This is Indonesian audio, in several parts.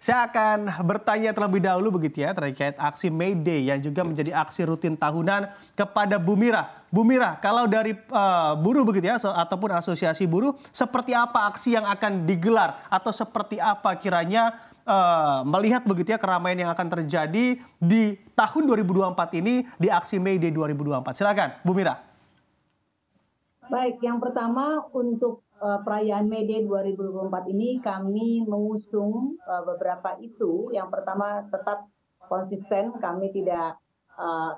Saya akan bertanya terlebih dahulu begitu ya terkait aksi May Day yang juga menjadi aksi rutin tahunan kepada Bu Mira. Bu Mira, kalau dari buruh begitu ya ataupun asosiasi buruh, seperti apa aksi yang akan digelar atau seperti apa kiranya melihat begitu ya keramaian yang akan terjadi di tahun 2024 ini di aksi May Day 2024. Silakan, Bu Mira. Baik, yang pertama untuk perayaan May Day 2024 ini kami mengusung beberapa isu. Yang pertama tetap konsisten, kami tidak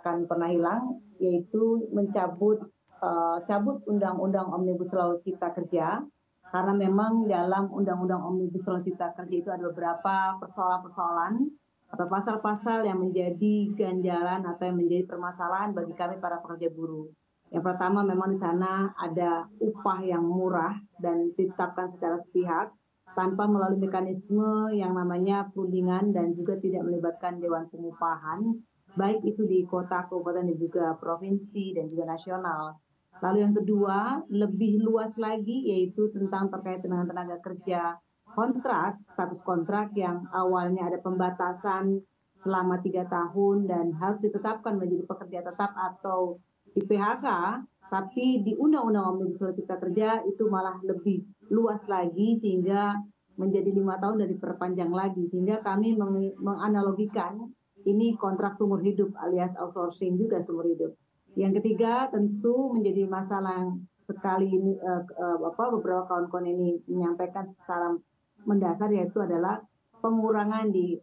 akan pernah hilang, yaitu cabut Undang-Undang Omnibus Law Cipta Kerja, karena memang dalam Undang-Undang Omnibus Law Cipta Kerja itu ada beberapa persoalan-persoalan atau pasal-pasal yang menjadi ganjalan atau yang menjadi permasalahan bagi kami para pekerja buruh. Yang pertama memang di sana ada upah yang murah dan ditetapkan secara sepihak tanpa melalui mekanisme yang namanya perundingan dan juga tidak melibatkan Dewan Pengupahan, baik itu di kota, kabupaten, dan juga provinsi dan juga nasional. Lalu yang kedua, lebih luas lagi yaitu tentang terkait dengan tenaga kerja kontrak, status kontrak yang awalnya ada pembatasan selama 3 tahun dan harus ditetapkan menjadi pekerja tetap atau di PHK, tapi di Undang-Undang Omnibus Law Cipta Kerja itu malah lebih luas lagi sehingga menjadi 5 tahun dan diperpanjang lagi, sehingga kami menganalogikan ini kontrak seumur hidup alias outsourcing juga seumur hidup. Yang ketiga tentu menjadi masalah yang sekali ini beberapa kawan-kawan ini menyampaikan secara mendasar, yaitu adalah pengurangan di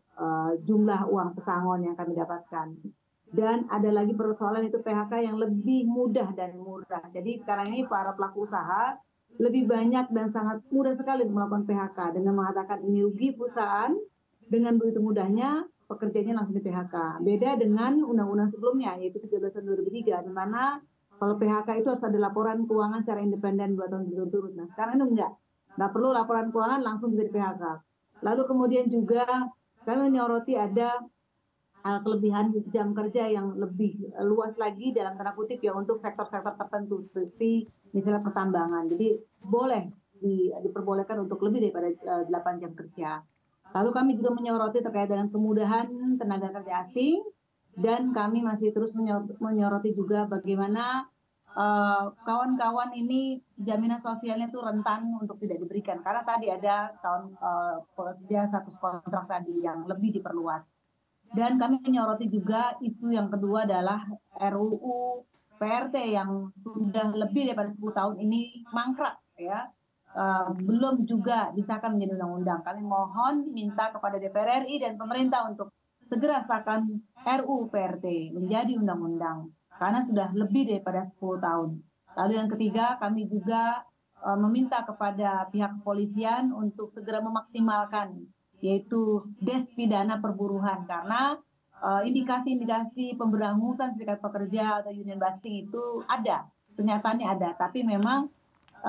jumlah uang pesangon yang kami dapatkan. Dan ada lagi persoalan itu PHK yang lebih mudah dan murah. Jadi sekarang ini para pelaku usaha lebih banyak dan sangat mudah sekali melakukan PHK dengan mengatakan ini rugi perusahaan, dengan begitu mudahnya pekerjanya langsung di PHK. Beda dengan undang-undang sebelumnya yaitu 13 tahun 2003 di mana kalau PHK itu harus ada laporan keuangan secara independen 2 tahun berturut-turut. Nah sekarang itu nggak perlu laporan keuangan, langsung bisa di PHK. Lalu kemudian juga kami menyoroti ada kelebihan jam kerja yang lebih luas lagi dalam tanda kutip ya untuk sektor-sektor tertentu seperti misalnya pertambangan. Jadi boleh diperbolehkan untuk lebih daripada 8 jam kerja. Lalu kami juga menyoroti terkait dengan kemudahan tenaga kerja asing dan kami masih terus menyoroti juga bagaimana kawan-kawan ini jaminan sosialnya itu rentan untuk tidak diberikan karena tadi ada pekerja status kontrak tadi yang lebih diperluas. Dan kami menyoroti juga isu yang kedua adalah RUU PRT yang sudah lebih daripada 10 tahun ini mangkrak ya, belum juga disahkan menjadi undang-undang. Kami mohon minta kepada DPR RI dan pemerintah untuk segera sahkan RUU PRT menjadi undang-undang karena sudah lebih daripada 10 tahun. Lalu yang ketiga kami juga meminta kepada pihak kepolisian untuk segera memaksimalkan yaitu des pidana perburuhan karena indikasi-indikasi pemberangusan serikat pekerja atau union busting itu ada, kenyataannya ada, tapi memang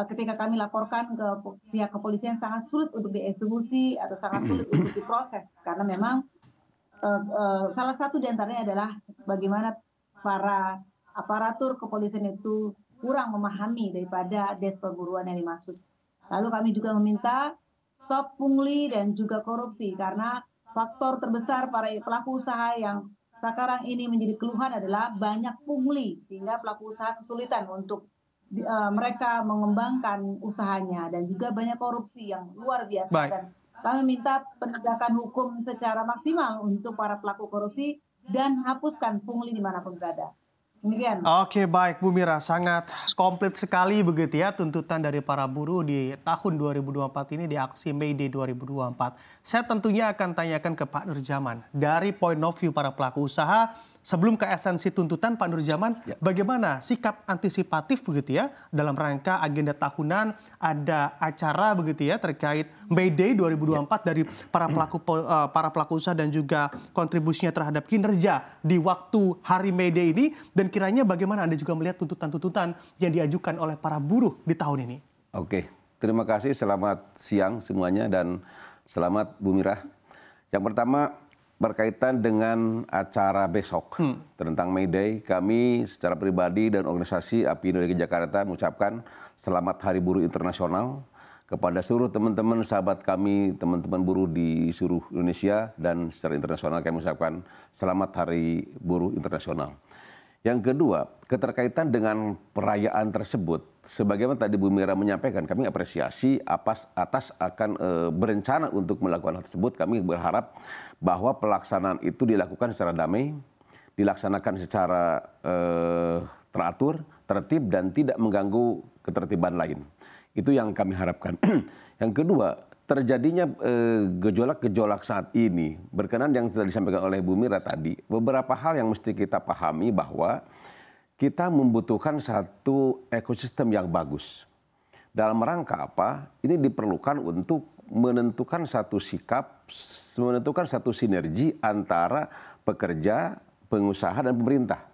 ketika kami laporkan ke pihak kepolisian sangat sulit untuk dieksekusi atau sangat sulit untuk diproses karena memang salah satu diantaranya adalah bagaimana para aparatur kepolisian itu kurang memahami daripada des perburuan yang dimaksud. Lalu kami juga meminta stop pungli dan juga korupsi karena faktor terbesar para pelaku usaha yang sekarang ini menjadi keluhan adalah banyak pungli sehingga pelaku usaha kesulitan untuk mereka mengembangkan usahanya dan juga banyak korupsi yang luar biasa. Baik. Dan kami minta penegakan hukum secara maksimal untuk para pelaku korupsi dan hapuskan pungli dimanapun berada. Demikian. Oke, baik Bu Mira, sangat komplit sekali begitu ya tuntutan dari para buruh di tahun 2024 ini di aksi May Day 2024. Saya tentunya akan tanyakan ke Pak Nurjaman dari point of view para pelaku usaha. Sebelum ke esensi tuntutan, Pak Nurjaman, bagaimana sikap antisipatif begitu ya dalam rangka agenda tahunan ada acara begitu ya terkait May Day 2024 dari para pelaku usaha dan juga kontribusinya terhadap kinerja di waktu hari May Day ini, dan kiranya bagaimana Anda juga melihat tuntutan-tuntutan yang diajukan oleh para buruh di tahun ini? Oke, terima kasih, selamat siang semuanya dan selamat Bu Mira. Yang pertama, berkaitan dengan acara besok tentang May Day, kami secara pribadi dan organisasi APindo DKI Jakarta mengucapkan selamat Hari Buruh Internasional kepada seluruh teman-teman sahabat kami, teman-teman buruh di seluruh Indonesia dan secara internasional kami ucapkan selamat Hari Buruh Internasional. Yang kedua, keterkaitan dengan perayaan tersebut, sebagaimana tadi Bu Mira menyampaikan, kami apresiasi atas akan berencana untuk melakukan hal tersebut. Kami berharap bahwa pelaksanaan itu dilakukan secara damai, dilaksanakan secara teratur, tertib, dan tidak mengganggu ketertiban lain. Itu yang kami harapkan. Yang kedua, terjadinya gejolak-gejolak saat ini, berkenan yang telah disampaikan oleh Bu Mira tadi, beberapa hal yang mesti kita pahami bahwa kita membutuhkan satu ekosistem yang bagus. Dalam rangka apa? Ini diperlukan untuk menentukan satu sikap, menentukan satu sinergi antara pekerja, pengusaha, dan pemerintah.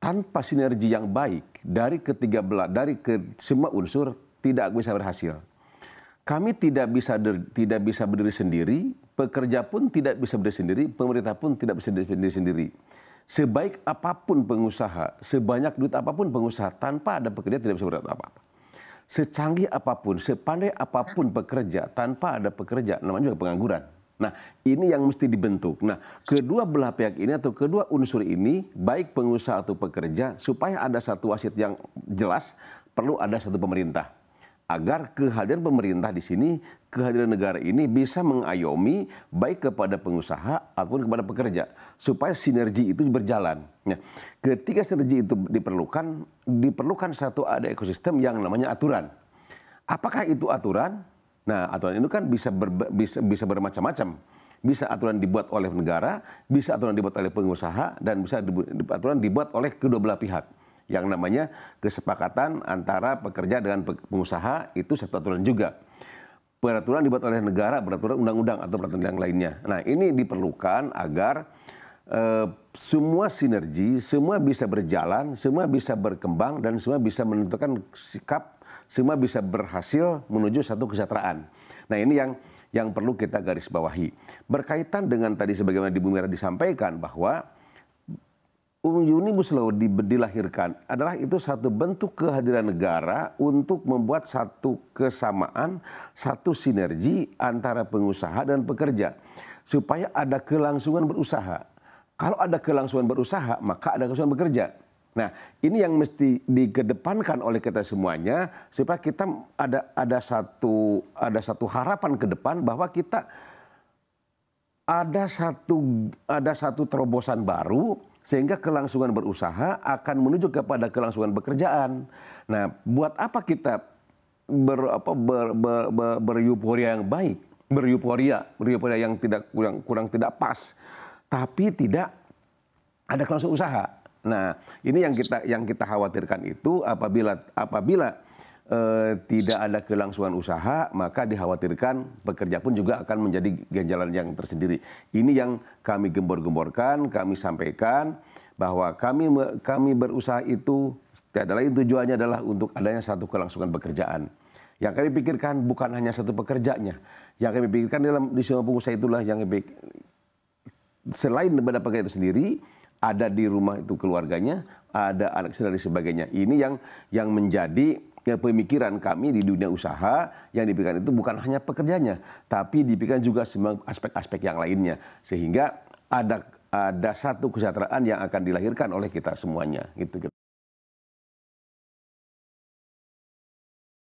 Tanpa sinergi yang baik dari semua unsur tidak bisa berhasil. Kami tidak bisa berdiri sendiri, pekerja pun tidak bisa berdiri sendiri, pemerintah pun tidak bisa berdiri sendiri. Sebaik apapun pengusaha, sebanyak duit apapun pengusaha, tanpa ada pekerja tidak bisa berbuat apa-apa. Secanggih apapun, sepandai apapun pekerja, tanpa ada pekerja, namanya juga pengangguran. Nah, ini yang mesti dibentuk. Nah, kedua belah pihak ini atau kedua unsur ini, baik pengusaha atau pekerja, supaya ada satu wasit yang jelas, perlu ada satu pemerintah. Agar kehadiran pemerintah di sini, kehadiran negara ini bisa mengayomi baik kepada pengusaha ataupun kepada pekerja. Supaya sinergi itu berjalan. Nah, ketika sinergi itu diperlukan satu ada ekosistem yang namanya aturan. Apakah itu aturan? Nah, aturan itu kan bisa bermacam-macam. Bisa aturan dibuat oleh negara, bisa aturan dibuat oleh pengusaha, dan bisa aturan dibuat oleh kedua belah pihak. Yang namanya kesepakatan antara pekerja dengan pengusaha itu satu aturan juga. Peraturan dibuat oleh negara, peraturan undang-undang atau peraturan yang lainnya. Nah, ini diperlukan agar semua sinergi, semua bisa berjalan, semua bisa berkembang, dan semua bisa menentukan sikap, semua bisa berhasil menuju satu kesejahteraan. Nah, ini yang perlu kita garis bawahi. Berkaitan dengan tadi sebagaimana di Bu Mira disampaikan bahwa Omnibus Law dilahirkan adalah itu satu bentuk kehadiran negara untuk membuat satu kesamaan, satu sinergi antara pengusaha dan pekerja. Supaya ada kelangsungan berusaha. Kalau ada kelangsungan berusaha, maka ada kelangsungan bekerja. Nah, ini yang mesti dikedepankan oleh kita semuanya, supaya kita ada satu harapan ke depan bahwa kita ada satu terobosan baru, sehingga kelangsungan berusaha akan menuju kepada kelangsungan pekerjaan. Nah, buat apa kita beryuforia yang baik, beryuforia yang kurang tidak pas, tapi tidak ada kelangsungan usaha. Nah, ini yang kita khawatirkan itu apabila tidak ada kelangsungan usaha, maka dikhawatirkan pekerja pun juga akan menjadi ganjalan yang tersendiri. Ini yang kami gembor-gemborkan, kami sampaikan bahwa kami berusaha itu adalah tujuannya adalah untuk adanya satu kelangsungan pekerjaan. Yang kami pikirkan bukan hanya satu pekerjanya, yang kami pikirkan di semua pengusaha itulah yang selain daripada pekerja itu sendiri, ada di rumah itu keluarganya, ada anak istri dan sebagainya. Ini yang menjadi pemikiran kami di dunia usaha. Yang dipikirkan itu bukan hanya pekerjanya, tapi dipikirkan juga semua aspek-aspek yang lainnya, sehingga ada satu kesejahteraan yang akan dilahirkan oleh kita semuanya. Gitu.